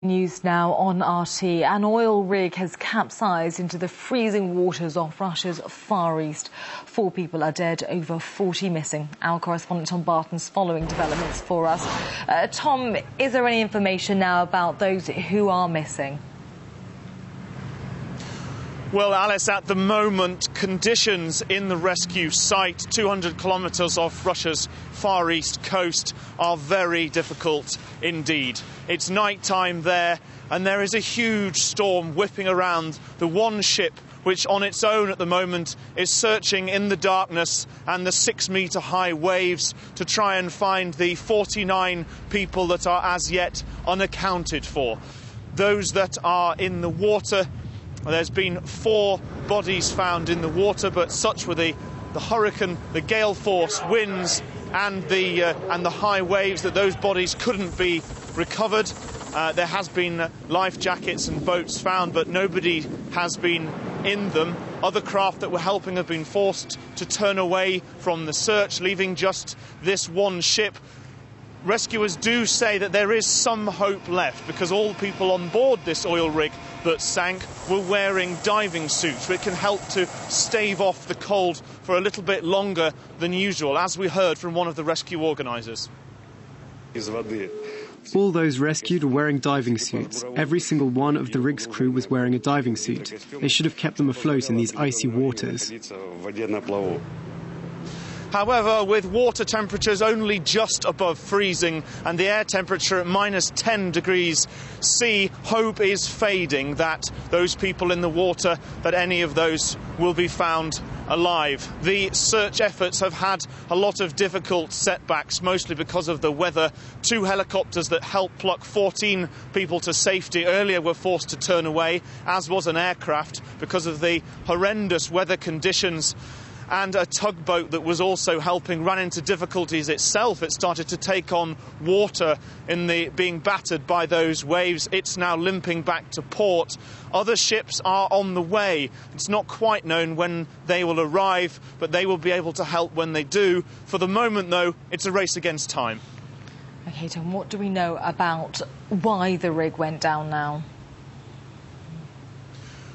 News now on RT. An oil rig has capsized into the freezing waters off Russia's Far East. 4 people are dead, over 40 missing. Our correspondent Tom Barton's following developments for us. Tom, is there any information now about those who are missing? Well, Alice, at the moment, conditions in the rescue site, 200 kilometres off Russia's Far East coast, are very difficult indeed. It's night time there, and there is a huge storm whipping around the one ship which on its own at the moment is searching in the darkness and the 6-metre high waves to try and find the 49 people that are as yet unaccounted for. Those that are in the water, there's been 4 bodies found in the water, but such were the hurricane, the gale force winds and the high waves that those bodies couldn't be recovered. There has been life jackets and boats found, but nobody has been in them. Other craft that were helping have been forced to turn away from the search, leaving just this one ship. Rescuers do say that there is some hope left because all the people on board this oil rig that sank were wearing diving suits, which can help to stave off the cold for a little bit longer than usual, as we heard from one of the rescue organisers. All those rescued were wearing diving suits. Every single one of the rig's crew was wearing a diving suit. They should have kept them afloat in these icy waters. However, with water temperatures only just above freezing and the air temperature at -10 degrees C, hope is fading that those people in the water, that any of those will be found alive. The search efforts have had a lot of difficult setbacks, mostly because of the weather. 2 helicopters that helped pluck 14 people to safety earlier were forced to turn away, as was an aircraft, because of the horrendous weather conditions. And a tugboat that was also helping ran into difficulties itself. It started to take on water being battered by those waves. It's now limping back to port. Other ships are on the way. It's not quite known when they will arrive, but they will be able to help when they do. For the moment, though, it's a race against time. OK, Tom, what do we know about why the rig went down now?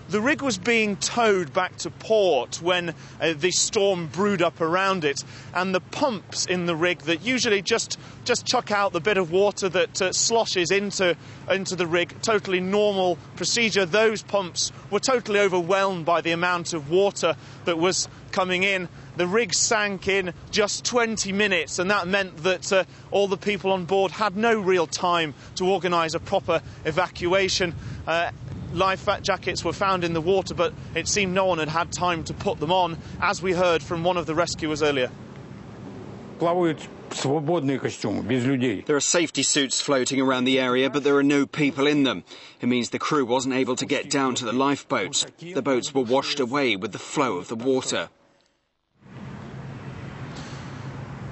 The rig was being towed back to port when the storm brewed up around it, and the pumps in the rig that usually just chuck out the bit of water that sloshes into the rig, totally normal procedure, those pumps were totally overwhelmed by the amount of water that was coming in. The rig sank in just 20 minutes, and that meant that all the people on board had no real time to organise a proper evacuation. Life jackets were found in the water, but it seemed no one had had time to put them on, as we heard from one of the rescuers earlier. There are safety suits floating around the area, but there are no people in them. It means the crew wasn't able to get down to the lifeboats. The boats were washed away with the flow of the water.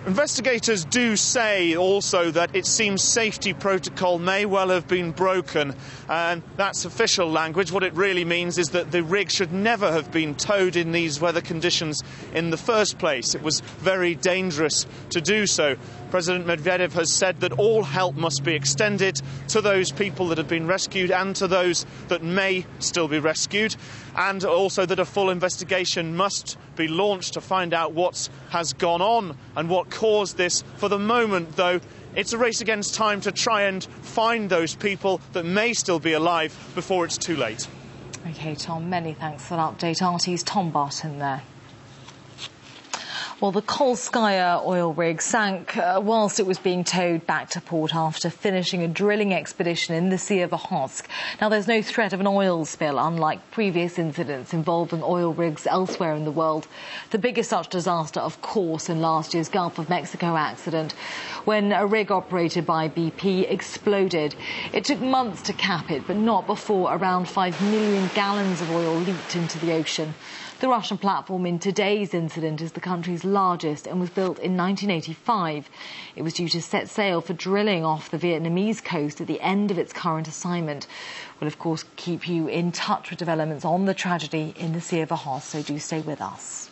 Investigators do say also that it seems safety protocol may well have been broken, and that's official language. What it really means is that the rig should never have been towed in these weather conditions in the first place. It was very dangerous to do so. President Medvedev has said that all help must be extended to those people that have been rescued and to those that may still be rescued, and also that a full investigation must be launched to find out what has gone on and what caused this. For the moment, though, it's a race against time to try and find those people that may still be alive before it's too late. OK, Tom, many thanks for that update. RT's Tom Barton there. Well, the Kolskaya oil rig sank whilst it was being towed back to port after finishing a drilling expedition in the Sea of Okhotsk. Now, there's no threat of an oil spill, unlike previous incidents involving oil rigs elsewhere in the world. The biggest such disaster, of course, in last year's Gulf of Mexico accident, when a rig operated by BP exploded. It took months to cap it, but not before around 5 million gallons of oil leaked into the ocean. The Russian platform in today's incident is the country's largest and was built in 1985. It was due to set sail for drilling off the Vietnamese coast at the end of its current assignment. We'll, of course, keep you in touch with developments on the tragedy in the Sea of Okhotsk, so do stay with us.